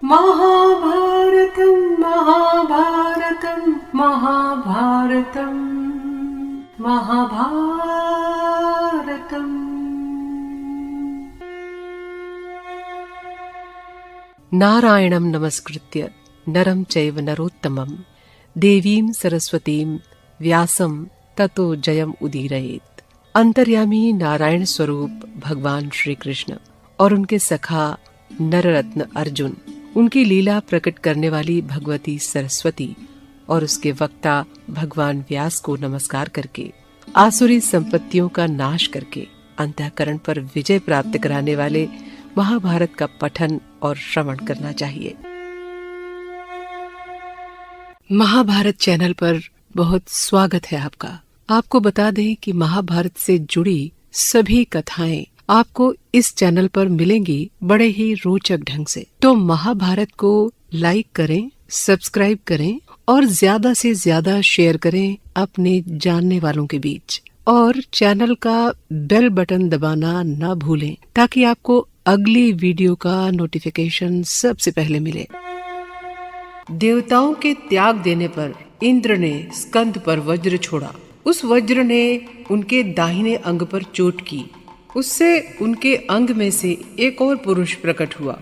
महाभारतं महाभारतं महाभारतं महाभारतम्। नारायणं नमस्कृत्य नरं चैव नरोत्तमं देवीं सरस्वतीं व्यासं ततो जयम् उदीरयेत्। अंतर्यामी नारायण स्वरूप भगवान श्री कृष्ण और उनके सखा नररत्न अर्जुन, उनकी लीला प्रकट करने वाली भगवती सरस्वती और उसके वक्ता भगवान व्यास को नमस्कार करके आसुरी संपत्तियों का नाश करके अंतःकरण पर विजय प्राप्त कराने वाले महाभारत का पठन और श्रवण करना चाहिए। महाभारत चैनल पर बहुत स्वागत है आपका। आपको बता दें कि महाभारत से जुड़ी सभी कथाएं आपको इस चैनल पर मिलेंगी बड़े ही रोचक ढंग से। तो महाभारत को लाइक करें, सब्सक्राइब करें और ज्यादा से ज्यादा शेयर करें अपने जानने वालों के बीच, और चैनल का बेल बटन दबाना न भूलें ताकि आपको अगली वीडियो का नोटिफिकेशन सबसे पहले मिले। देवताओं के त्याग देने पर इंद्र ने स्कंद पर वज्र छोड़ा। उस वज्र ने उनके दाहिने अंग पर चोट की। उससे उनके अंग में से एक और पुरुष प्रकट हुआ।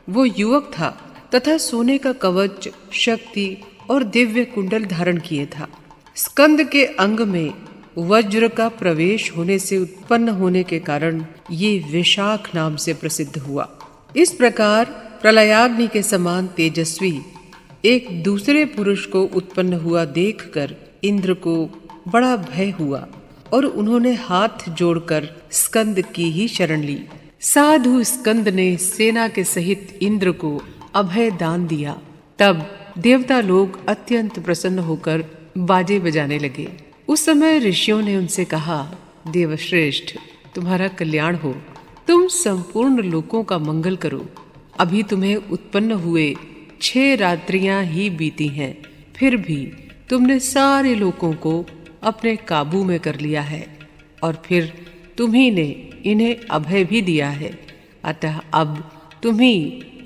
वो युवक था तथा सोने का कवच, शक्ति और दिव्य कुंडल धारण किए था। स्कंद के अंग में वज्र का प्रवेश होने से उत्पन्न होने के कारण ये विशाख नाम से प्रसिद्ध हुआ। इस प्रकार प्रलयाग्नि के समान तेजस्वी एक दूसरे पुरुष को उत्पन्न हुआ देखकर इंद्र को बड़ा भय हुआ और उन्होंने हाथ जोड़कर स्कंद की ही शरण ली। साधु स्कंद ने सेना के सहित इंद्र को अभय दान दिया। तब देवता लोग अत्यंत प्रसन्न होकर बाजे बजाने लगे। उस समय ऋषियों ने उनसे कहा, देवश्रेष्ठ, तुम्हारा कल्याण हो, तुम संपूर्ण लोकों का मंगल करो। अभी तुम्हें उत्पन्न हुए 6 रात्रियां ही बीती हैं, फिर भी तुमने सारे लोकों को अपने काबू में कर लिया है और फिर तुम्ही ने इन्हें अभय भी दिया है। अतः अब तुम्ही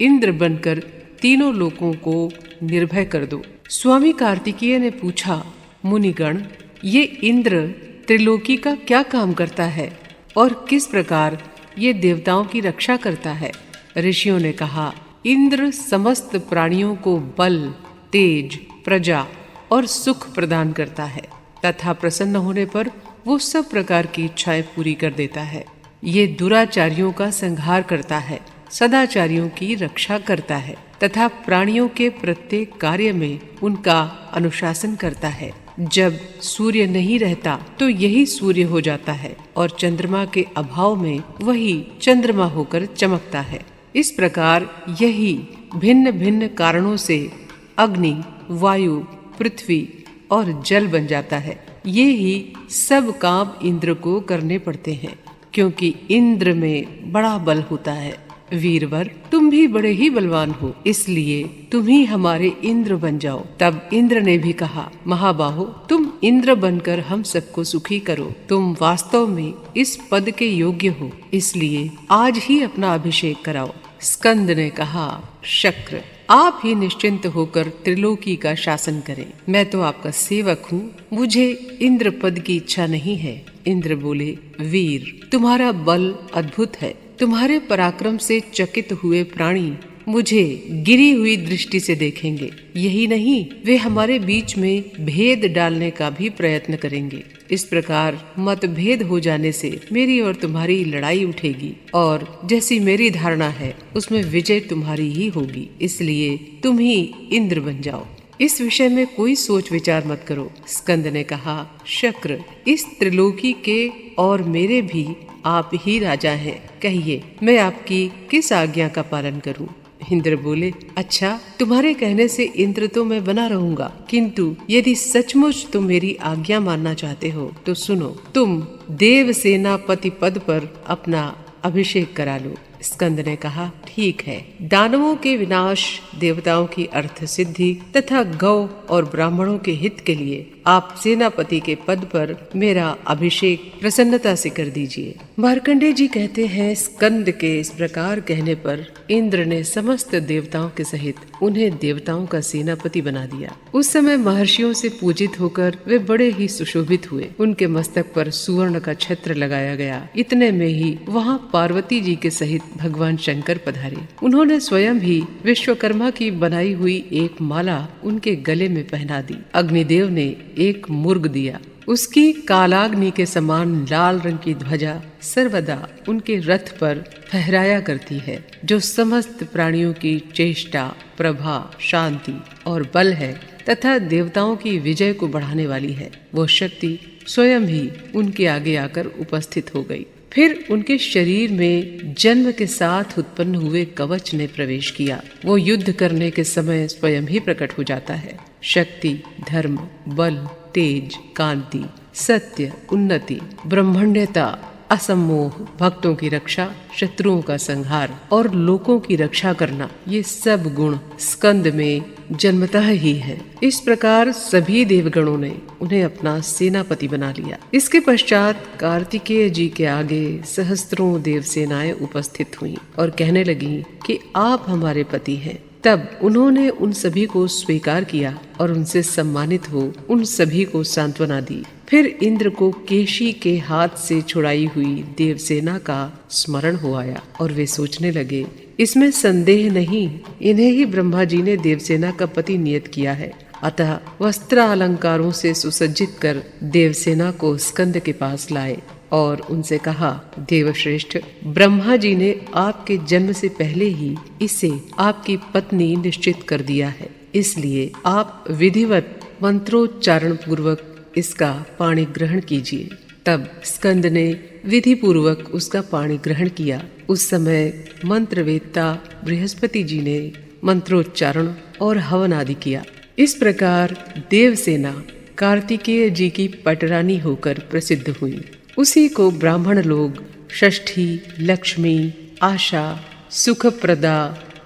इंद्र बनकर तीनों लोकों को निर्भय कर दो। स्वामी कार्तिकेय ने पूछा, मुनिगण, ये इंद्र त्रिलोकी का क्या काम करता है और किस प्रकार ये देवताओं की रक्षा करता है? ऋषियों ने कहा, इंद्र समस्त प्राणियों को बल, तेज, प्रजा और सुख प्रदान करता है तथा प्रसन्न होने पर वो सब प्रकार की इच्छाएं पूरी कर देता है। ये दुराचारियों का संहार करता है, सदाचारियों की रक्षा करता है तथा प्राणियों के प्रत्येक कार्य में उनका अनुशासन करता है। जब सूर्य नहीं रहता तो यही सूर्य हो जाता है और चंद्रमा के अभाव में वही चंद्रमा होकर चमकता है। इस प्रकार यही भिन्न भिन्न कारणों से अग्नि, वायु, पृथ्वी और जल बन जाता है। ये ही सब काम इंद्र को करने पड़ते हैं, क्योंकि इंद्र में बड़ा बल होता है। वीरवर, तुम भी बड़े ही बलवान हो, इसलिए तुम ही हमारे इंद्र बन जाओ। तब इंद्र ने भी कहा, महाबाहो, तुम इंद्र बनकर हम सबको सुखी करो। तुम वास्तव में इस पद के योग्य हो, इसलिए आज ही अपना अभिषेक कराओ। स्कंद ने कहा, शक्र, आप ही निश्चिंत होकर त्रिलोकी का शासन करें। मैं तो आपका सेवक हूँ, मुझे इंद्र पद की इच्छा नहीं है। इंद्र बोले, वीर, तुम्हारा बल अद्भुत है। तुम्हारे पराक्रम से चकित हुए प्राणी मुझे गिरी हुई दृष्टि से देखेंगे। यही नहीं, वे हमारे बीच में भेद डालने का भी प्रयत्न करेंगे। इस प्रकार मतभेद हो जाने से मेरी और तुम्हारी लड़ाई उठेगी और जैसी मेरी धारणा है उसमें विजय तुम्हारी ही होगी। इसलिए तुम ही इंद्र बन जाओ। इस विषय में कोई सोच विचार मत करो। स्कंद ने कहा, शक्र, इस त्रिलोकी के और मेरे भी आप ही राजा हैं। कहिए, मैं आपकी किस आज्ञा का पालन करूं? इंद्र बोले, अच्छा, तुम्हारे कहने से इंद्र तो मैं बना रहूंगा, किंतु यदि सचमुच तुम मेरी आज्ञा मानना चाहते हो तो सुनो, तुम देव सेनापति पद पर अपना अभिषेक करा लो। स्कंद ने कहा, ठीक है, दानवों के विनाश, देवताओं की अर्थ सिद्धि तथा गौ और ब्राह्मणों के हित के लिए आप सेनापति के पद पर मेरा अभिषेक प्रसन्नता से कर दीजिए। मार्कंडेय जी कहते हैं, स्कंद के इस प्रकार कहने पर इंद्र ने समस्त देवताओं के सहित उन्हें देवताओं का सेनापति बना दिया। उस समय महर्षियों से पूजित होकर वे बड़े ही सुशोभित हुए। उनके मस्तक पर सुवर्ण का छत्र लगाया गया। इतने में ही वहाँ पार्वती जी के सहित भगवान शंकर पधारे। उन्होंने स्वयं ही विश्वकर्मा की बनाई हुई एक माला उनके गले में पहना दी। अग्निदेव ने एक मुर्ग दिया। उसकी कालाग्नि के समान लाल रंग की ध्वजा सर्वदा उनके रथ पर फहराया करती है, जो समस्त प्राणियों की चेष्टा, प्रभा, शांति और बल है तथा देवताओं की विजय को बढ़ाने वाली है। वो शक्ति स्वयं ही उनके आगे आकर उपस्थित हो गई। फिर उनके शरीर में जन्म के साथ उत्पन्न हुए कवच ने प्रवेश किया। वो युद्ध करने के समय स्वयं ही प्रकट हो जाता है। शक्ति, धर्म, बल, तेज, कांति, सत्य, उन्नति, ब्रह्मण्यता, असमोह, भक्तों की रक्षा, शत्रुओं का संहार और लोकों की रक्षा करना, ये सब गुण स्कंद में जन्मतः ही है। इस प्रकार सभी देवगणों ने उन्हें अपना सेनापति बना लिया। इसके पश्चात कार्तिकेय जी के आगे सहस्त्रों देव सेनाएं उपस्थित हुईं और कहने लगी कि आप हमारे पति हैं। तब उन्होंने उन सभी को स्वीकार किया और उनसे सम्मानित हो उन सभी को सांत्वना दी। फिर इंद्र को केशी के हाथ से छुड़ाई हुई देवसेना का स्मरण हो आया और वे सोचने लगे, इसमें संदेह नहीं, इन्हें ही ब्रह्मा जी ने देवसेना का पति नियत किया है। अतः वस्त्र अलंकारों से सुसज्जित कर देवसेना को स्कंद के पास लाए और उनसे कहा, देवश्रेष्ठ, ब्रह्मा जी ने आपके जन्म से पहले ही इसे आपकी पत्नी निश्चित कर दिया है, इसलिए आप विधिवत मंत्रोच्चारण पूर्वक इसका पाणी ग्रहण कीजिए। तब स्कंद ने विधि पूर्वक उसका पाणी ग्रहण किया। उस समय मंत्रवेत्ता बृहस्पति जी ने मंत्रोच्चारण और हवन आदि किया। इस प्रकार देवसेना कार्तिकेय जी की पटरानी होकर प्रसिद्ध हुई। उसी को ब्राह्मण लोग षष्ठी, लक्ष्मी, आशा, सुखप्रदा,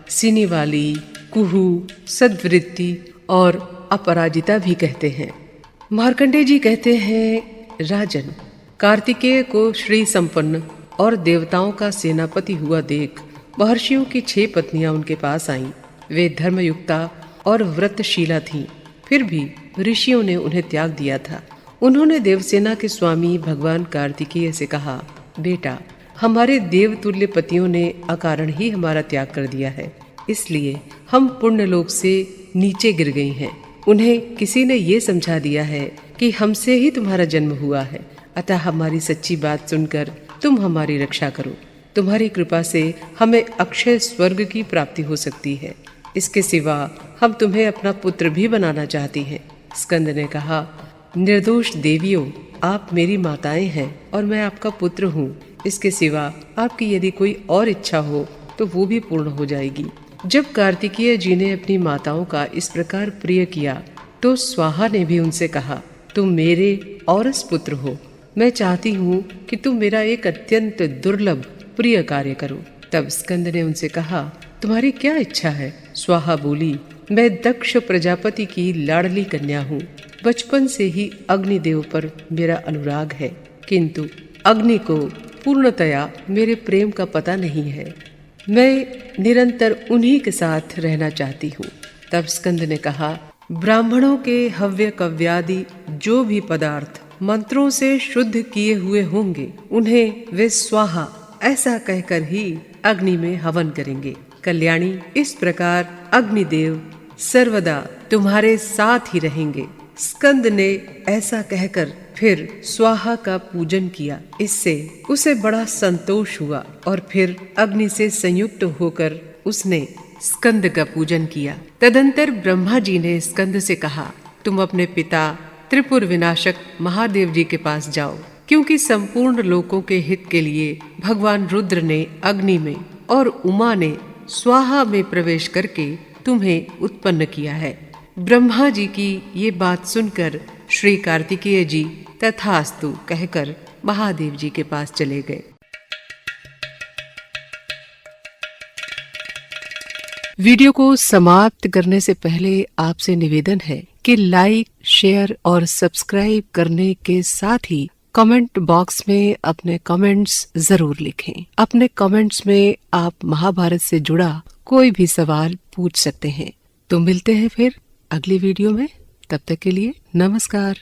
सिनीवाली, कुहू, सद्वृत्ति और अपराजिता भी कहते हैं। मार्कंडेय जी कहते हैं, राजन, कार्तिकेय को श्री संपन्न और देवताओं का सेनापति हुआ देख महर्षियों की 6 पत्नियां उनके पास आईं। वे धर्मयुक्ता और व्रतशीला थीं। फिर भी ऋषियों ने उन्हें त्याग दिया था। उन्होंने देवसेना के स्वामी भगवान कार्तिकेय से कहा, बेटा, हमारे देवतुल्य पतियों ने अकारण ही हमारा त्याग कर दिया है, इसलिए हम पुण्यलोक से नीचे गिर गई हैं। उन्हें किसी ने ये समझा दिया है कि हमसे ही तुम्हारा जन्म हुआ है, अतः हमारी सच्ची बात सुनकर तुम हमारी रक्षा करो। तुम्हारी कृपा से हमें अक्षय स्वर्ग की प्राप्ति हो सकती है। इसके सिवा हम तुम्हें अपना पुत्र भी बनाना चाहती हैं। स्कंद ने कहा, निर्दोष देवियों, आप मेरी माताएं हैं और मैं आपका पुत्र हूँ। इसके सिवा आपकी यदि कोई और इच्छा हो तो वो भी पूर्ण हो जाएगी। जब कार्तिकेय जी ने अपनी माताओं का इस प्रकार प्रिय किया तो स्वाहा ने भी उनसे कहा, तुम मेरे औरस पुत्र हो। मैं चाहती हूँ कि तुम मेरा एक अत्यंत दुर्लभ प्रिय कार्य करो। तब स्कंद ने उनसे कहा, तुम्हारी क्या इच्छा है? स्वाहा बोली, मैं दक्ष प्रजापति की लाडली कन्या हूँ। बचपन से ही अग्निदेव पर मेरा अनुराग है, किंतु अग्नि को पूर्णतया मेरे प्रेम का पता नहीं है। मैं निरंतर उन्हीं के साथ रहना चाहती हूँ। तब स्कंद ने कहा, ब्राह्मणों के हव्य कव्यादि जो भी पदार्थ मंत्रों से शुद्ध किए हुए होंगे, उन्हें वे स्वाहा ऐसा कहकर ही अग्नि में हवन करेंगे। कल्याणी, इस प्रकार अग्निदेव सर्वदा तुम्हारे साथ ही रहेंगे। स्कंद ने ऐसा कहकर फिर स्वाहा का पूजन किया। इससे उसे बड़ा संतोष हुआ और फिर अग्नि से संयुक्त होकर उसने स्कंद का पूजन किया। तदंतर ब्रह्मा जी ने स्कंद से कहा, तुम अपने पिता त्रिपुर विनाशक महादेव जी के पास जाओ, क्योंकि संपूर्ण लोकों के हित के लिए भगवान रुद्र ने अग्नि में और उमा ने स्वाहा में प्रवेश करके तुम्हें उत्पन्न किया है। ब्रह्मा जी की ये बात सुनकर श्री कार्तिकेय जी तथास्तु कहकर महादेव जी के पास चले गए। वीडियो को समाप्त करने से पहले आपसे निवेदन है कि लाइक, शेयर और सब्सक्राइब करने के साथ ही कमेंट बॉक्स में अपने कमेंट्स जरूर लिखें। अपने कमेंट्स में आप महाभारत से जुड़ा कोई भी सवाल पूछ सकते हैं। तो मिलते हैं फिर अगली वीडियो में। तब तक के लिए नमस्कार।